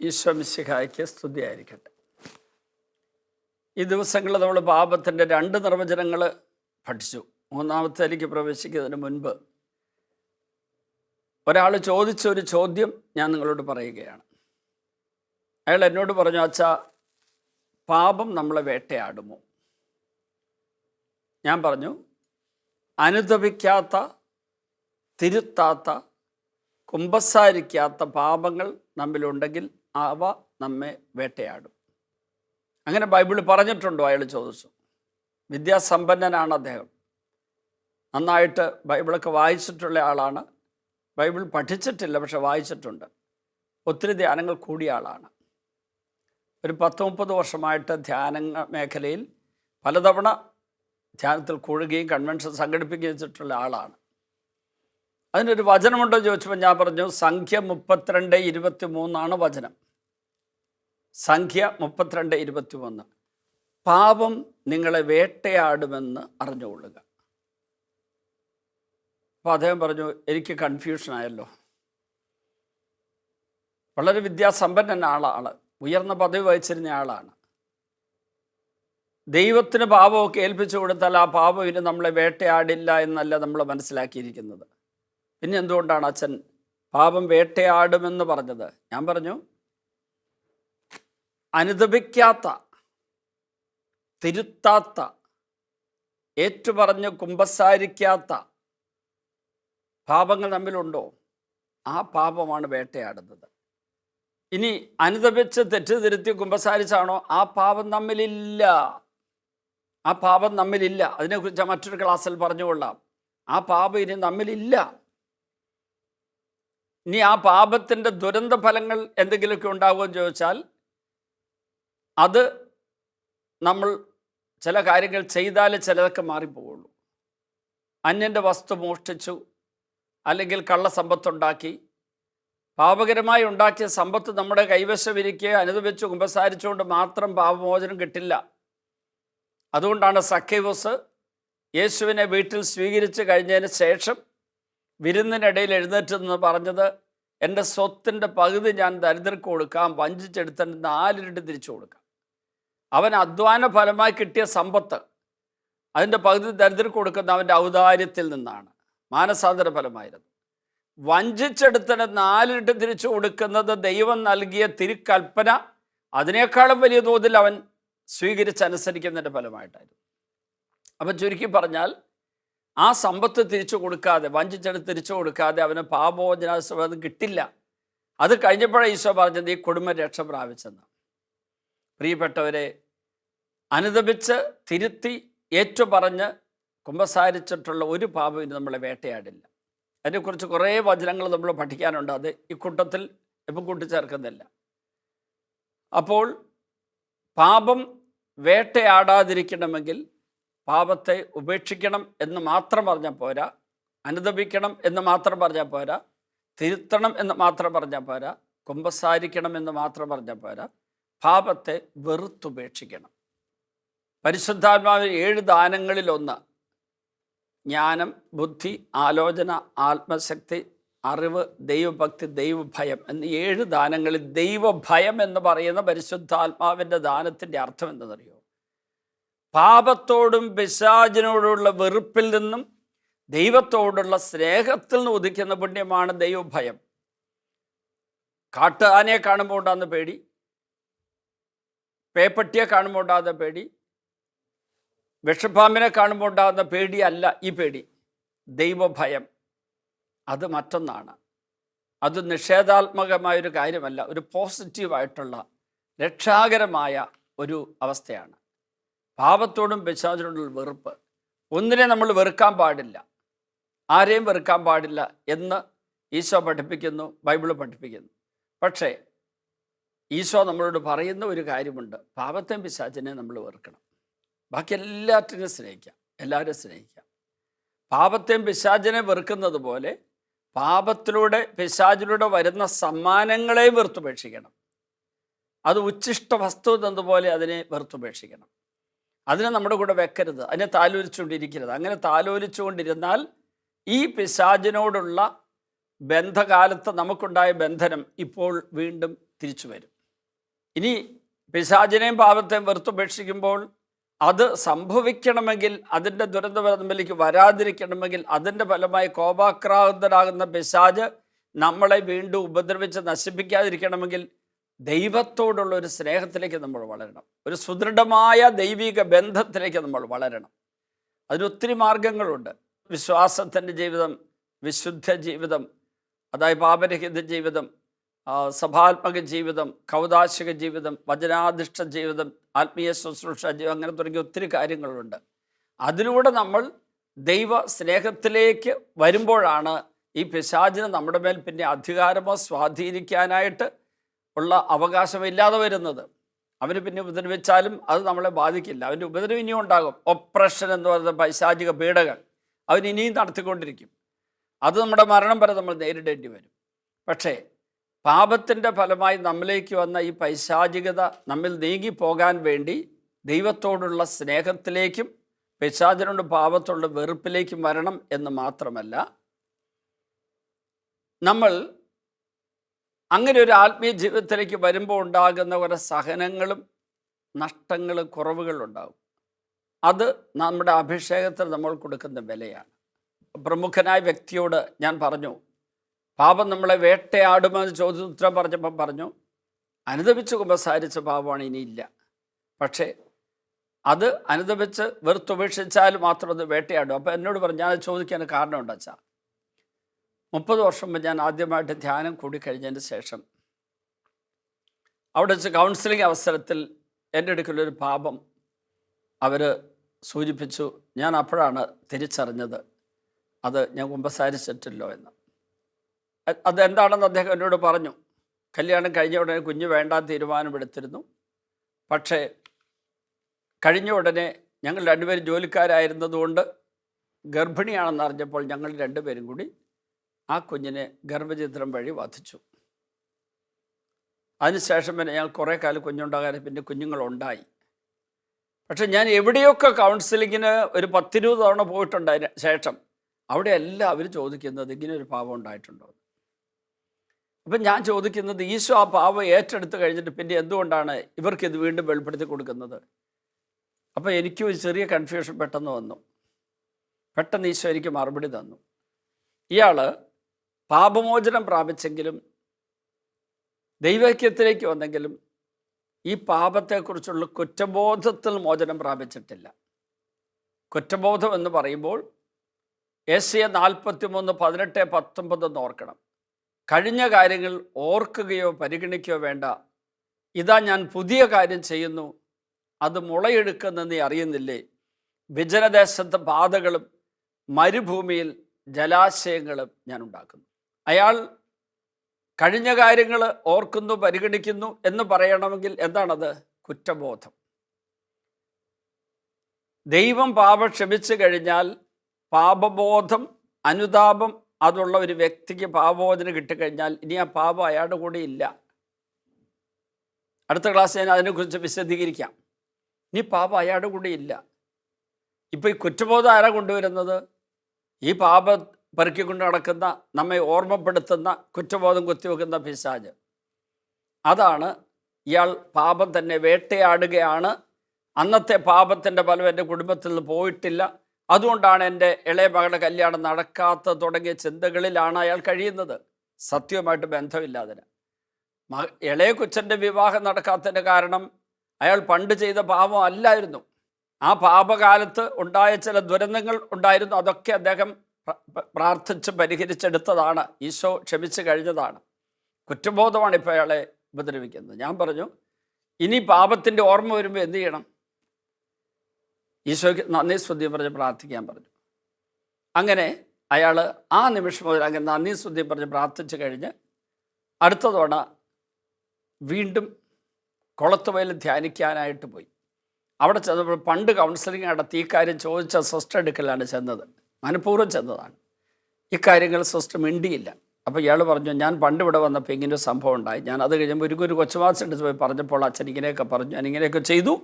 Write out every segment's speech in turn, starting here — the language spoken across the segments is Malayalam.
ഈശോ മിശിഹായ്ക്ക് സ്തുതിയായിരിക്കട്ടെ. ഈ ദിവസങ്ങളിൽ നമ്മൾ പാപത്തിൻ്റെ 2 നിർവചനങ്ങൾ പഠിച്ചു. മൂന്നാമത്തേലേക്ക് പ്രവേശിക്കുന്നതിന് മുൻപ് ഒരാൾ ചോദിച്ചൊരു ചോദ്യം ഞാൻ നിങ്ങളോട് പറയുകയാണ്. അയാൾ എന്നോട് പറഞ്ഞു, അച്ഛാ, പാപം നമ്മളെ വേട്ടയാടുമോ? ഞാൻ പറഞ്ഞു, അനുതപിക്കാത്ത, തിരുത്താത്ത, കുമ്പസാരിക്കാത്ത പാപങ്ങൾ നമ്മിലുണ്ടെങ്കിൽ അവ നമ്മെ വേട്ടയാടും. അങ്ങനെ ബൈബിൾ പറഞ്ഞിട്ടുണ്ടോ? അയാൾ ചോദിച്ചു. വിദ്യാസമ്പന്നനാണ് അദ്ദേഹം, നന്നായിട്ട് ബൈബിളൊക്കെ വായിച്ചിട്ടുള്ള ആളാണ്. ബൈബിൾ പഠിച്ചിട്ടില്ല, പക്ഷെ വായിച്ചിട്ടുണ്ട്. ഒത്തിരി ധ്യാനങ്ങൾ കൂടിയ ആളാണ്. ഒരു 10-30 വർഷമായിട്ട് ധ്യാന മേഖലയിൽ പലതവണ ധ്യാനത്തിൽ കൂടുകയും കൺവെൻഷൻ സംഘടിപ്പിക്കുകയും ചെയ്തിട്ടുള്ള ആളാണ്. അതിനൊരു വചനമുണ്ടോ ചോദിച്ചപ്പോൾ ഞാൻ പറഞ്ഞു, സംഖ്യ 32:23 വചനം. സംഖ്യ 32:23. പാപം നിങ്ങളെ വേട്ടയാടുമെന്ന് അറിഞ്ഞുകൊള്ളുക. അപ്പോൾ അദ്ദേഹം പറഞ്ഞു, എനിക്ക് കൺഫ്യൂഷനായല്ലോ. വളരെ വിദ്യാസമ്പന്നൻ ആളാണ്, ഉയർന്ന പദവി വഹിച്ചിരുന്ന ആളാണ്. ദൈവത്തിന് പാപമൊക്കെ ഏൽപ്പിച്ചു കൊടുത്താൽ ആ പാപം ഇനി നമ്മളെ വേട്ടയാടില്ല എന്നല്ല നമ്മൾ മനസ്സിലാക്കിയിരിക്കുന്നത്. പിന്നെ എന്തുകൊണ്ടാണ് അച്ഛൻ പാപം വേട്ടയാടുമെന്ന് പറഞ്ഞത്? ഞാൻ പറഞ്ഞു, അനുതപിക്കാത്ത, തിരുത്താത്ത, ഏറ്റുപറഞ്ഞ് കുമ്പസാരിക്കാത്ത പാപങ്ങൾ നമ്മിലുണ്ടോ? ആ പാപമാണ് വേട്ടയാടുന്നത്. ഇനി അനുതപിച്ച് തെറ്റ് തിരുത്തി കുമ്പസാരിച്ചാണോ? ആ പാപം നമ്മിലില്ല. ആ പാപം നമ്മിലില്ല. അതിനെക്കുറിച്ച് മറ്റൊരു ക്ലാസ്സിൽ പറഞ്ഞുകൊള്ളാം. ആ പാപം ഇനി നമ്മിലില്ല. ഇനി ആ പാപത്തിൻ്റെ ദുരന്ത ഫലങ്ങൾ എന്തെങ്കിലുമൊക്കെ ഉണ്ടാകുമെന്ന് ചോദിച്ചാൽ, അത് നമ്മൾ ചില കാര്യങ്ങൾ ചെയ്താൽ ചിലതൊക്കെ മാറിപ്പോവുള്ളൂ. അന്യൻ്റെ വസ്തു മോഷ്ടിച്ചു, അല്ലെങ്കിൽ കള്ളസമ്പത്തുണ്ടാക്കി, പാപകരമായി ഉണ്ടാക്കിയ സമ്പത്ത് നമ്മുടെ കൈവശമിരിക്കുകയോ അനുദപിച്ച് കുമ്പസാരിച്ചുകൊണ്ട് മാത്രം പാപമോചനം കിട്ടില്ല. അതുകൊണ്ടാണ് സക്കേവൂസ് യേശുവിനെ വീട്ടിൽ സ്വീകരിച്ച് കഴിഞ്ഞതിന് ശേഷം വിരുന്നിനിടയിൽ എഴുന്നേറ്റ് നിന്ന് പറഞ്ഞത്, എൻ്റെ സ്വത്തിൻ്റെ പകുതി ഞാൻ ദരിദ്രർക്ക് കൊടുക്കാം, വഞ്ചിച്ചെടുത്തതിൻ്റെ 4 ഇരട്ടി തിരിച്ചു കൊടുക്കാം. അവൻ അധ്വാന ഫലമായി കിട്ടിയ സമ്പത്ത് അതിൻ്റെ പകുതി ദരിദ്രർക്ക് കൊടുക്കുന്ന അവൻ്റെ ഔദാര്യത്തിൽ നിന്നാണ്, മാനസാന്തര ഫലമായിരുന്നു. വഞ്ചിച്ചെടുത്തതിന് 4 ഇരട്ടി തിരിച്ചു കൊടുക്കുന്നത് ദൈവം നൽകിയ തിരുക്കൽപ്പന അതിനേക്കാളും വലിയ തോതിൽ അവൻ സ്വീകരിച്ചനുസരിക്കുന്നതിൻ്റെ ഫലമായിട്ടായിരുന്നു. അപ്പം ചുരുക്കി പറഞ്ഞാൽ, ആ സമ്പത്ത് തിരിച്ചു കൊടുക്കാതെ, വഞ്ചിച്ചെടുത്ത് തിരിച്ചു കൊടുക്കാതെ അവന് പാപമോചനം കിട്ടില്ല. അത് കഴിഞ്ഞപ്പോഴേ ഈശോ പറഞ്ഞത് ഈ കുടുംബം രക്ഷ പ്രാപിച്ചെന്ന്. പ്രിയപ്പെട്ടവരെ, അനുദപിച്ച് തിരുത്തി ഏറ്റുപറഞ്ഞ് കുമ്പസാരിച്ചിട്ടുള്ള ഒരു പാപം ഇനി നമ്മളെ വേട്ടയാടില്ല. അതിനെക്കുറിച്ച് കുറേ വചനങ്ങൾ നമ്മൾ പഠിക്കാനുണ്ട്. അത് ഈ കൂട്ടത്തിൽ ഇപ്പം കൂട്ടിച്ചേർക്കുന്നില്ല. അപ്പോൾ പാപം വേട്ടയാടാതിരിക്കണമെങ്കിൽ പാപത്തെ ഉപേക്ഷിക്കണം എന്ന് മാത്രം പറഞ്ഞാൽ പോരാ, അനുദപിക്കണം എന്ന് മാത്രം പറഞ്ഞാൽ പോരാ, തിരുത്തണം എന്ന് മാത്രം പറഞ്ഞാൽ പോരാ, കുമ്പസാരിക്കണം എന്ന് മാത്രം പറഞ്ഞാൽ പോരാ, പാപത്തെ വെറുത്തുപേക്ഷിക്കണം. പരിശുദ്ധാത്മാവിൽ 7 ദാനങ്ങളിലൊന്ന് ജ്ഞാനം, ബുദ്ധി, ആലോചന, ആത്മശക്തി, അറിവ്, ദൈവഭക്തി, ദൈവഭയം എന്നീ 7 ദാനങ്ങളിൽ ദൈവഭയം എന്ന് പറയുന്ന പരിശുദ്ധാത്മാവിൻ്റെ ദാനത്തിൻ്റെ അർത്ഥം എന്തെന്നറിയോ? പാപത്തോടും പിശാചിനോടുള്ള വെറുപ്പിൽ നിന്നും ദൈവത്തോടുള്ള സ്നേഹത്തിൽ നിന്ന് ഉദിക്കുന്ന പുണ്യമാണ് ദൈവഭയം. കാട്ടുആനയെ കാണുമ്പോൾ ഉണ്ടാകുന്ന പേടി, പേപ്പട്ടിയെ കാണുമ്പോൾ ഉണ്ടാകുന്ന പേടി, വിഷപ്പാമ്പിനെ കാണുമ്പോൾ ഉണ്ടാകുന്ന പേടിയല്ല ഈ പേടി. ദൈവഭയം അത് മറ്റൊന്നാണ്. അത് നിഷേധാത്മകമായൊരു കാര്യമല്ല, ഒരു പോസിറ്റീവായിട്ടുള്ള രക്ഷാകരമായ ഒരു അവസ്ഥയാണ്. പാപത്തോടും പിശാചിനോടുള്ള വെറുപ്പ്. ഒന്നിനെ നമ്മൾ വെറുക്കാൻ പാടില്ല, ആരെയും വെറുക്കാൻ പാടില്ല എന്ന് ഈശോ പഠിപ്പിക്കുന്നു, ബൈബിൾ പഠിപ്പിക്കുന്നു. പക്ഷേ ഈശോ നമ്മളോട് പറയുന്ന ഒരു കാര്യമുണ്ട്, പാപത്തെയും പിശാചിനെയും നമ്മൾ വെറുക്കണം. ബാക്കി എല്ലാറ്റിനെയും സ്നേഹിക്കാം, എല്ലാവരെയും സ്നേഹിക്കാം. പാപത്തെയും പിശാചിനെ വെറുക്കുന്നത് പോലെ പാപത്തിലൂടെ പിശാചിലൂടെ വരുന്ന സമ്മാനങ്ങളെയും വെറുത്തുപേക്ഷിക്കണം. അത് ഉച്ഛിഷ്ട വസ്തു എന്നതുപോലെ അതിനെ വെറുത്തുപേക്ഷിക്കണം. അതിനെ നമ്മുടെ കൂടെ വെക്കരുത്, അതിനെ താലോലിച്ചുകൊണ്ടിരിക്കരുത്. അങ്ങനെ താലോലിച്ചുകൊണ്ടിരുന്നാൽ ഈ പിശാചിനോടുള്ള ബന്ധകാലത്ത് നമുക്കുണ്ടായ ബന്ധനം ഇപ്പോൾ വീണ്ടും തിരിച്ചു വരും. ഇനി പിശാചിനെയും പാപത്തെയും വെറുത്തുപേക്ഷിക്കുമ്പോൾ അത് സംഭവിക്കണമെങ്കിൽ, അതിൻ്റെ ദുരന്തത്തിലേക്ക് വരാതിരിക്കണമെങ്കിൽ, അതിൻ്റെ ഫലമായി കോപാക്രാന്തനാകുന്ന പിശാച് നമ്മളെ വീണ്ടും ഉപദ്രവിച്ച് നശിപ്പിക്കാതിരിക്കണമെങ്കിൽ ദൈവത്തോടുള്ള ഒരു സ്നേഹത്തിലേക്ക് നമ്മൾ വളരണം. ഒരു സുദൃഢമായ ദൈവിക ബന്ധത്തിലേക്ക് നമ്മൾ വളരണം. അതിനൊത്തിരി മാർഗങ്ങളുണ്ട്. വിശ്വാസത്തിൻ്റെ ജീവിതം, വിശുദ്ധ ജീവിതം, അതായത് പാപരഹിത ജീവിതം, സഭാത്മക ജീവിതം, കൗദാശിക ജീവിതം, വചനാധിഷ്ഠ ജീവിതം, ആത്മീയ ശുശ്രൂഷ ജീവിതം, അങ്ങനെ തുടങ്ങിയ ഒത്തിരി കാര്യങ്ങളുണ്ട്. അതിലൂടെ നമ്മൾ ദൈവ സ്നേഹത്തിലേക്ക് വരുമ്പോഴാണ് ഈ പിശാചിന് നമ്മുടെ മേൽ പിന്നെ അധികാരമോ സ്വാധീനിക്കാനായിട്ട് ഉള്ള അവകാശമില്ലാതെ വരുന്നത്. അവന് പിന്നെ ഉപദ്രവിച്ചാലും അത് നമ്മളെ ബാധിക്കില്ല. അവൻ്റെ ഉപദ്രവം ഇനിയും ഉണ്ടാകും. ഒപ്രഷൻ എന്ന് പറയുന്ന പൈശാചിക പീഡകൾ അവൻ ഇനിയും നടത്തിക്കൊണ്ടിരിക്കും. അത് നമ്മുടെ മരണം വരെ നമ്മൾ നേരിടേണ്ടി വരും. പക്ഷേ പാപത്തിൻ്റെ ഫലമായി നമ്മിലേക്ക് വന്ന ഈ പൈശാചികത നമ്മിൽ നീങ്ങിപ്പോകാൻ വേണ്ടി ദൈവത്തോടുള്ള സ്നേഹത്തിലേക്കും പിശാചിനോട് പാപത്തോടുള്ള വെറുപ്പിലേക്കും വരണം എന്ന് മാത്രമല്ല, നമ്മൾ അങ്ങനെ ഒരു ആത്മീയ ജീവിതത്തിലേക്ക് വരുമ്പോൾ ഉണ്ടാകുന്ന കുറേ സഹനങ്ങളും നഷ്ടങ്ങളും കുറവുകളും ഉണ്ടാകും. അത് നമ്മുടെ അഭിഷേകത്തിൽ നമ്മൾ കൊടുക്കുന്ന വിലയാണ്. പ്രമുഖനായ വ്യക്തിയോട് ഞാൻ പറഞ്ഞു, പാപം നമ്മളെ വേട്ടയാടുമെന്ന് ചോദ്യം ഉത്തരം പറഞ്ഞപ്പം പറഞ്ഞു, അനുദപിച്ച് കുമ്പസാരിച്ച പാപമാണ് ഇനിയില്ല. പക്ഷേ അത് അനുദപിച്ച് വെറുത്തുപേക്ഷിച്ചാൽ മാത്രം അത് വേട്ടയാടും. അപ്പോൾ എന്നോട് പറഞ്ഞു, ഞാൻ ചോദിക്കാൻ കാരണമുണ്ട് അച്ഛാ. 30 വർഷം മുമ്പ് ഞാൻ ആദ്യമായിട്ട് ധ്യാനം കൂടിക്കഴിഞ്ഞതിന് ശേഷം അവിടെ വെച്ച് കൗൺസിലിംഗ് അവസരത്തിൽ എൻ്റെ അടുക്കലൊരു പാപം അവർ സൂചിപ്പിച്ചു. ഞാൻ അപ്പോഴാണ് തിരിച്ചറിഞ്ഞത് അത് ഞാൻ കുമ്പസാരിച്ചിട്ടില്ലോ എന്ന്. അതെന്താണെന്ന് അദ്ദേഹം എന്നോട് പറഞ്ഞു. കല്യാണം കഴിഞ്ഞ ഉടനെ കുഞ്ഞ് വേണ്ടാൻ തീരുമാനമെടുത്തിരുന്നു. പക്ഷേ കഴിഞ്ഞ ഉടനെ ഞങ്ങൾ രണ്ടുപേരും ജോലിക്കാരായിരുന്നതുകൊണ്ട് ഗർഭിണിയാണെന്ന് അറിഞ്ഞപ്പോൾ ഞങ്ങൾ രണ്ടുപേരും കൂടി ആ കുഞ്ഞിനെ ഗർഭചിത്രം വഴി വധിച്ചു. അതിനുശേഷം പിന്നെ ഞങ്ങൾ കുറേ കാലം കുഞ്ഞുണ്ടാകാൻ പിന്നെ കുഞ്ഞുങ്ങളുണ്ടായി. പക്ഷെ ഞാൻ എവിടെയൊക്കെ കൗൺസിലിങ്ങിന് ഒരു 10-20 തവണ പോയിട്ടുണ്ടായ ശേഷം അവിടെ എല്ലാം അവർ ചോദിക്കുന്നത് ഇങ്ങനെ ഒരു പാപം ഉണ്ടായിട്ടുണ്ടോ. അപ്പം ഞാൻ ചോദിക്കുന്നത്, ഈശോ ആ പാപം ഏറ്റെടുത്ത് കഴിഞ്ഞിട്ട് പിന്നെ എന്തുകൊണ്ടാണ് ഇവർക്കിത് വീണ്ടും വെളിപ്പെടുത്തി കൊടുക്കുന്നത്? അപ്പോൾ എനിക്കും ഒരു ചെറിയ കൺഫ്യൂഷൻ പെട്ടെന്ന് വന്നു. പെട്ടെന്ന് ഈശോ എനിക്ക് മറുപടി തന്നു. ഇയാൾ പാപമോചനം പ്രാപിച്ചെങ്കിലും ദൈവൈക്യത്തിലേക്ക് വന്നെങ്കിലും ഈ പാപത്തെക്കുറിച്ചുള്ള കുറ്റബോധത്തിൽ മോചനം പ്രാപിച്ചിട്ടില്ല. കുറ്റബോധം എന്ന് പറയുമ്പോൾ യെശയ്യാ 43:18-19 എന്ന് ഓർക്കണം. കഴിഞ്ഞ കാര്യങ്ങൾ ഓർക്കുകയോ പരിഗണിക്കുകയോ വേണ്ട. ഇതാ ഞാൻ പുതിയ കാര്യം ചെയ്യുന്നു, അത് മുളയെടുക്കുന്ന നീ അറിയുന്നില്ലേ? വിജനദേശത്ത് പാതകളും മരുഭൂമിയിൽ ജലാശയങ്ങളും ഞാൻ ഉണ്ടാക്കുന്നു. അയാൾ കഴിഞ്ഞ കാര്യങ്ങൾ ഓർക്കുന്നു, പരിഗണിക്കുന്നു എന്ന് പറയണമെങ്കിൽ എന്താണത്? കുറ്റബോധം. ദൈവം പാപം ക്ഷമിച്ചു കഴിഞ്ഞാൽ പാപബോധം, അനുതാപം അതുള്ള ഒരു വ്യക്തിക്ക് പാപബോധന കിട്ടിക്കഴിഞ്ഞാൽ ഇനി ആ പാപം അയാളുടെ കൂടെ ഇല്ല. അടുത്ത ക്ലാസ് ഞാൻ അതിനെക്കുറിച്ച് വിശദീകരിക്കാം. ഇനി പാപം അയാളുടെ കൂടെ ഇല്ല. ഇപ്പോൾ ഈ കുറ്റബോധം ആരാ കൊണ്ടുവരുന്നത്? ഈ പാപം പെറുക്കിക്കൊണ്ട് നടക്കുന്ന, നമ്മെ ഓർമ്മപ്പെടുത്തുന്ന, കുറ്റബോധം കുത്തിവെക്കുന്ന പിശാച്. അതാണ് ഇയാൾ പാപം തന്നെ വേട്ടയാടുകയാണ്. അന്നത്തെ പാപത്തിൻ്റെ ഫലം എൻ്റെ കുടുംബത്തിൽ നിന്ന് പോയിട്ടില്ല, അതുകൊണ്ടാണ് എൻ്റെ ഇളയ മകളുടെ കല്യാണം നടക്കാത്ത തുടങ്ങിയ ചിന്തകളിലാണ് അയാൾ കഴിയുന്നത്. സത്യവുമായിട്ട് ബന്ധമില്ലാതിന്. ഇളയ കൊച്ചൻ്റെ വിവാഹം നടക്കാത്തതിൻ്റെ കാരണം അയാൾ പണ്ട് ചെയ്ത പാപം അല്ലായിരുന്നു. ആ പാപകാലത്ത് ഉണ്ടായ ചില ദുരന്തങ്ങൾ ഉണ്ടായിരുന്നു. അതൊക്കെ അദ്ദേഹം പ്രാർത്ഥിച്ച് പരിഹരിച്ചെടുത്തതാണ്. ഈശോ ക്ഷമിച്ചു കഴിഞ്ഞതാണ്. കുറ്റബോധമാണ് ഇപ്പോൾ അയാളെ ഉപദ്രവിക്കുന്നത്. ഞാൻ പറഞ്ഞു, ഇനി പാപത്തിൻ്റെ ഓർമ്മ വരുമ്പോൾ എന്ത് ചെയ്യണം? ഈശോയ്ക്ക് നന്ദി സ്തുതിയും പറഞ്ഞ് പ്രാർത്ഥിക്കാൻ പറഞ്ഞു. അങ്ങനെ അയാൾ ആ നിമിഷം മുതൽ അങ്ങനെ നന്ദി സ്തുതിയും പറഞ്ഞ് പ്രാർത്ഥിച്ചു കഴിഞ്ഞ് അടുത്ത തവണ വീണ്ടും കുളത്തുവയൽ ധ്യാനിക്കാനായിട്ട് പോയി. അവിടെ ചെന്നപ്പോൾ പണ്ട് കൗൺസിലിംഗ് നടത്തി ഈ കാര്യം ചോദിച്ച സിസ്റ്റർ എടുക്കലാണ് ചെന്നത്. മനഃപൂർവ്വം ചെന്നതാണ്. ഇക്കാര്യങ്ങൾ സിസ്റ്റർ മിണ്ടിയില്ല. അപ്പോൾ ഇയാൾ പറഞ്ഞു, ഞാൻ പണ്ട് ഇവിടെ വന്നപ്പോൾ ഇങ്ങനൊരു സംഭവം ഉണ്ടായി. ഞാൻ അത് കഴിയുമ്പോൾ ഒരു കൊച്ചുമാസം എടുത്ത് പോയി പറഞ്ഞപ്പോൾ അച്ഛൻ ഇങ്ങനെയൊക്കെ പറഞ്ഞു, ഞാൻ ഇങ്ങനെയൊക്കെ ചെയ്തു.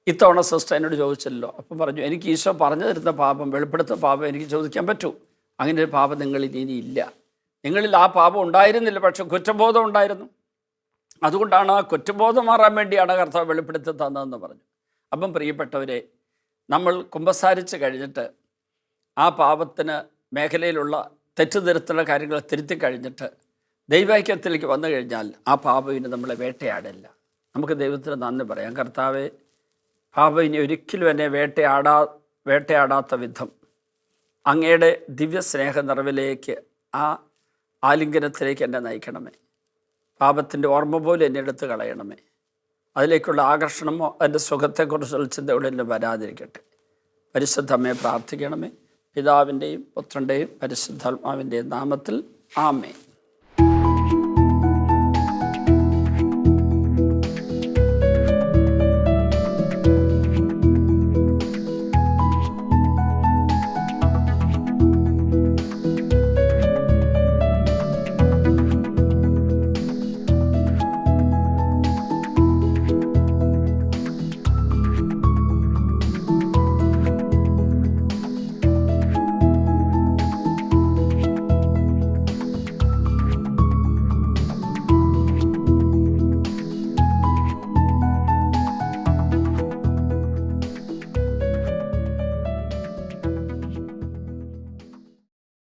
ഇത്തവണ സിസ്റ്റർ എന്നോട് ചോദിച്ചല്ലോ. അപ്പം പറഞ്ഞു, എനിക്ക് ഈശോ പറഞ്ഞു തരുന്ന പാപം, വെളിപ്പെടുത്തുന്ന പാപം എനിക്ക് ചോദിക്കാൻ പറ്റൂ. അങ്ങനെ ഒരു പാപം നിങ്ങളിൽ ഇനിയില്ല. നിങ്ങളിൽ ആ പാപം ഉണ്ടായിരുന്നില്ല, പക്ഷെ കുറ്റബോധം ഉണ്ടായിരുന്നു. അതുകൊണ്ടാണ് ആ കുറ്റബോധം മാറാൻ വേണ്ടിയാണ് കർത്താവ് വെളിപ്പെടുത്തി തന്നതെന്ന് പറഞ്ഞു. അപ്പം പ്രിയപ്പെട്ടവരെ, നമ്മൾ കുമ്പസാരിച്ച് കഴിഞ്ഞിട്ട് ആ പാപത്തിന് മേഖലയിലുള്ള തെറ്റുതിരുത്തുന്ന കാര്യങ്ങൾ തിരുത്തി കഴിഞ്ഞിട്ട് ദൈവൈക്യത്തിലേക്ക് വന്നു കഴിഞ്ഞാൽ ആ പാപം ഇനി നമ്മളെ വേട്ടയാടില്ല. നമുക്ക് ദൈവത്തിന് നന്ദി പറയാം. കർത്താവെ, പാപം ഇനി ഒരിക്കലും എന്നെ വേട്ടയാടാത്ത വിധം അങ്ങയുടെ ദിവ്യസ്നേഹ നിറവിലേക്ക്, ആ ആലിംഗനത്തിലേക്ക് എന്നെ നയിക്കണമേ. പാപത്തിൻ്റെ ഓർമ്മ പോലും എന്നെ എടുത്ത് കളയണമേ. അതിലേക്കുള്ള ആകർഷണമോ അതിൻ്റെ സുഖത്തെക്കുറിച്ചുള്ള ചിന്തകൾ എന്നെ വരാതിരിക്കട്ടെ. പരിശുദ്ധ അമ്മയെ പ്രാർത്ഥിക്കണമേ. പിതാവിൻ്റെയും പുത്രൻ്റെയും പരിശുദ്ധാത്മാവിൻ്റെയും നാമത്തിൽ ആമേൻ.